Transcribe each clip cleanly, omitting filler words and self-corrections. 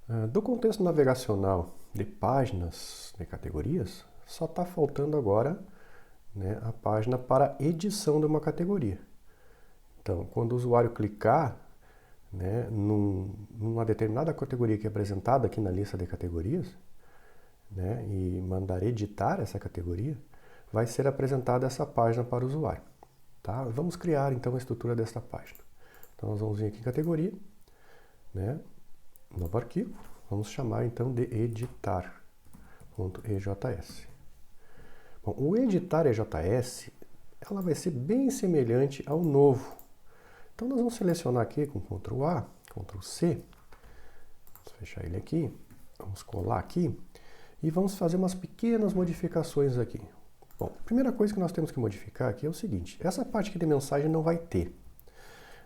Do contexto navegacional de páginas de categorias, só está faltando agora, né, a página para edição de uma categoria. Então, quando o usuário clicar, né, numa determinada categoria que é apresentada aqui na lista de categorias, né, e mandar editar essa categoria, vai ser apresentada essa página para o usuário. Tá? Vamos criar então a estrutura dessa página. Então nós vamos vir aqui em categoria, né, novo arquivo, vamos chamar então de editar.ejs. Bom, o editar EJS, ela vai ser bem semelhante ao novo. Então nós vamos selecionar aqui com Ctrl A, Ctrl C, vamos fechar ele aqui, vamos colar aqui e vamos fazer umas pequenas modificações aqui. Bom, a primeira coisa que nós temos que modificar aqui é o seguinte, essa parte aqui de mensagem não vai ter,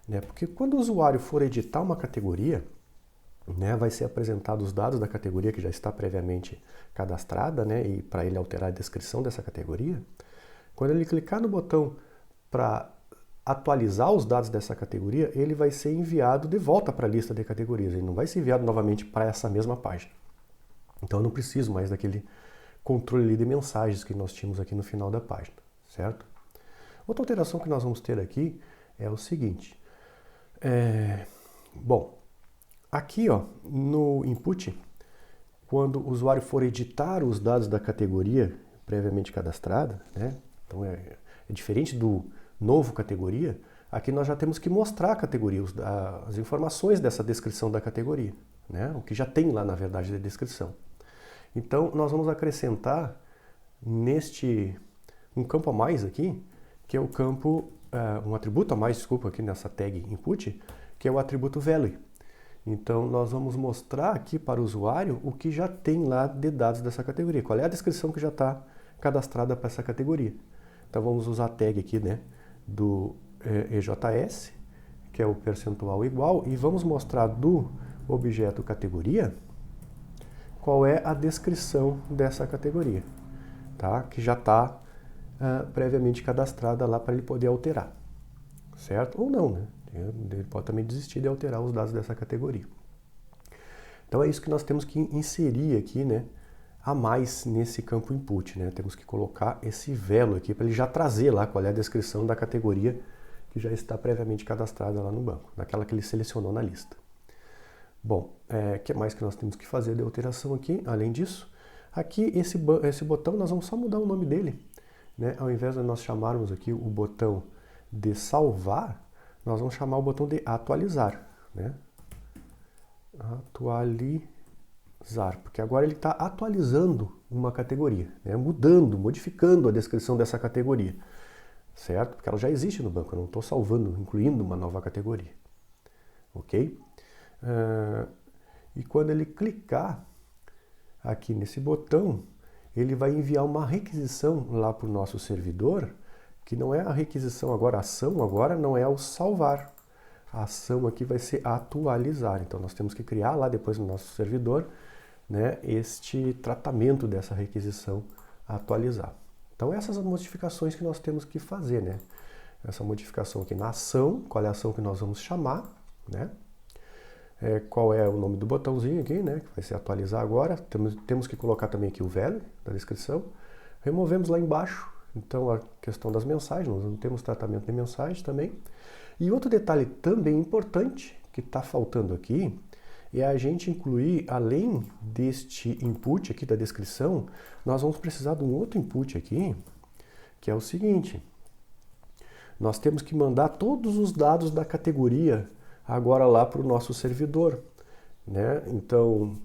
né? Porque quando o usuário for editar uma categoria, né, vai ser apresentado os dados da categoria que já está previamente cadastrada, né, e para ele alterar a descrição dessa categoria. Quando ele clicar no botão para atualizar os dados dessa categoria, ele vai ser enviado de volta para a lista de categorias. Ele não vai ser enviado novamente para essa mesma página. Então eu não preciso mais daquele controle de mensagens que nós tínhamos aqui no final da página, certo? Outra alteração que nós vamos ter aqui é o seguinte. Bom, aqui ó, no input, quando o usuário for editar os dados da categoria previamente cadastrada, né? Então é diferente do novo categoria, aqui nós já temos que mostrar a categoria, as informações dessa descrição da categoria, né? O que já tem lá na verdade de descrição. Então nós vamos acrescentar um campo a mais aqui, que é o campo, um atributo a mais, desculpa, aqui nessa tag input, que é o atributo value. Então nós vamos mostrar aqui para o usuário o que já tem lá de dados dessa categoria, qual é a descrição que já está cadastrada para essa categoria. Então vamos usar a tag aqui, né, do EJS, que é o percentual igual, e vamos mostrar do objeto categoria qual é a descrição dessa categoria, tá? Que já está previamente cadastrada lá para ele poder alterar, certo? Ou não, né? Ele pode também desistir de alterar os dados dessa categoria. Então é isso que nós temos que inserir aqui, né, a mais nesse campo input, né? Temos que colocar esse velo aqui para ele já trazer lá qual é a descrição da categoria que já está previamente cadastrada lá no banco, daquela que ele selecionou na lista. Bom, o que mais que nós temos que fazer de alteração aqui? Além disso, aqui esse botão nós vamos só mudar o nome dele, né? Ao invés de nós chamarmos aqui o botão de salvar, nós vamos chamar o botão de atualizar, né? Atualizar, porque agora ele está atualizando uma categoria, né? Mudando, modificando a descrição dessa categoria, certo? Porque ela já existe no banco, eu não estou salvando, incluindo uma nova categoria, ok? E quando ele clicar aqui nesse botão, ele vai enviar uma requisição lá para o nosso servidor, que não é a requisição agora, a ação agora não é o salvar. A ação aqui vai ser atualizar. Então nós temos que criar lá depois no nosso servidor, né, este tratamento dessa requisição atualizar. Então essas são as modificações que nós temos que fazer, né? Essa modificação aqui na ação, qual é a ação que nós vamos chamar, né? Qual é o nome do botãozinho aqui, né, que vai ser atualizar agora. Temos que colocar também aqui o value da descrição. Removemos lá embaixo, então, a questão das mensagens, nós não temos tratamento de mensagens também. E outro detalhe também importante que está faltando aqui é a gente incluir, além deste input aqui da descrição, nós vamos precisar de um outro input aqui, que é o seguinte. Nós temos que mandar todos os dados da categoria agora lá para o nosso servidor, né? Então,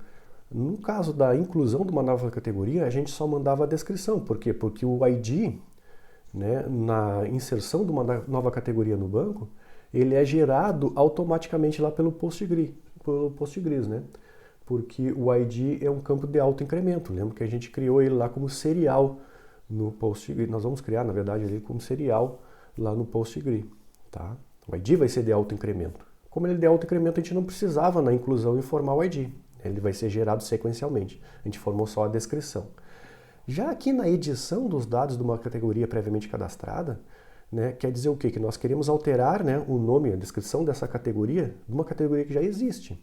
no caso da inclusão de uma nova categoria, a gente só mandava a descrição. Por quê? Porque o ID, né, na inserção de uma nova categoria no banco, ele é gerado automaticamente lá pelo Postgres, né? Porque o ID é um campo de alto incremento. Lembra que a gente criou ele lá como serial no Postgres. Nós vamos criar, na verdade, ele como serial lá no Postgres, tá? O ID vai ser de alto incremento. Como ele é de alto incremento, a gente não precisava na inclusão informar o ID. Ele vai ser gerado sequencialmente. A gente formou só a descrição. Já aqui na edição dos dados de uma categoria previamente cadastrada, né, quer dizer o quê? Que nós queremos alterar, né, o nome, a descrição dessa categoria, de uma categoria que já existe.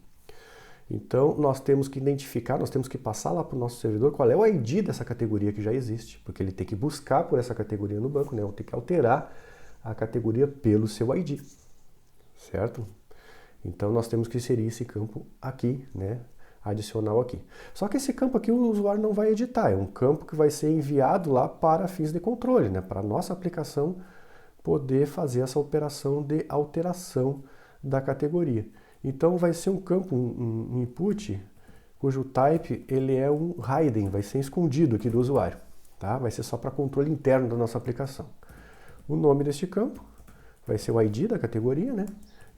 Então, nós temos que identificar, nós temos que passar lá para o nosso servidor qual é o ID dessa categoria que já existe, porque ele tem que buscar por essa categoria no banco, né? Ou tem que alterar a categoria pelo seu ID, certo? Então, nós temos que inserir esse campo aqui, né? Adicional aqui. Só que esse campo aqui o usuário não vai editar, é um campo que vai ser enviado lá para fins de controle, né? Para a nossa aplicação poder fazer essa operação de alteração da categoria. Então vai ser um campo, um input, cujo type ele é um hidden, vai ser escondido aqui do usuário, tá? Vai ser só para controle interno da nossa aplicação. O nome deste campo vai ser o ID da categoria, né?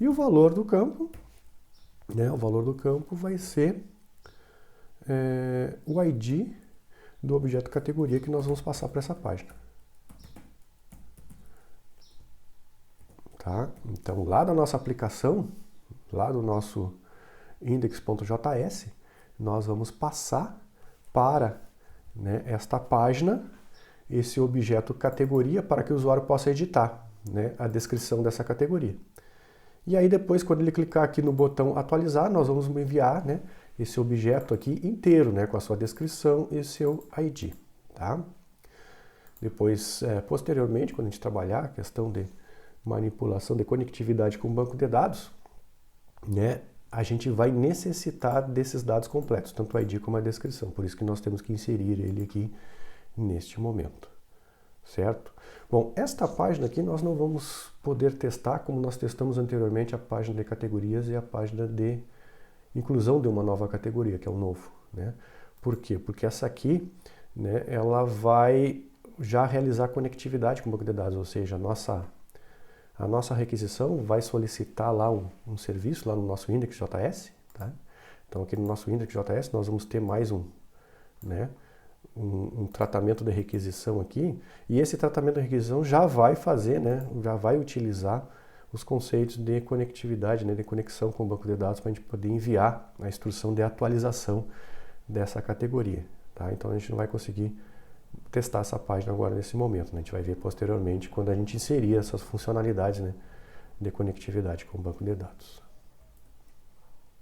E o valor do campo, né? O valor do campo vai ser o ID do objeto categoria que nós vamos passar para essa página. Tá? Então, lá da nossa aplicação, lá do nosso index.js, nós vamos passar para, né, esta página esse objeto categoria para que o usuário possa editar, né, a descrição dessa categoria. E aí depois, quando ele clicar aqui no botão atualizar, nós vamos enviar, né, esse objeto aqui inteiro, né, com a sua descrição e seu ID. Tá? Depois, posteriormente, quando a gente trabalhar a questão de manipulação de conectividade com o banco de dados, né, a gente vai necessitar desses dados completos, tanto o ID como a descrição. Por isso que nós temos que inserir ele aqui neste momento, certo? Bom, esta página aqui nós não vamos poder testar como nós testamos anteriormente a página de categorias e a página de inclusão de uma nova categoria, que é o novo, né? Por quê? Porque essa aqui, né, ela vai já realizar conectividade com o banco de dados, ou seja, a nossa requisição vai solicitar lá um serviço lá no nosso index.js, tá? Então aqui no nosso index.js nós vamos ter mais né, um tratamento de requisição aqui, e esse tratamento de requisição já vai fazer, né, já vai utilizar os conceitos de conectividade, né, de conexão com o banco de dados para a gente poder enviar a instrução de atualização dessa categoria, tá? Então a gente não vai conseguir testar essa página agora nesse momento, né? A gente vai ver posteriormente quando a gente inserir essas funcionalidades, né, de conectividade com o banco de dados.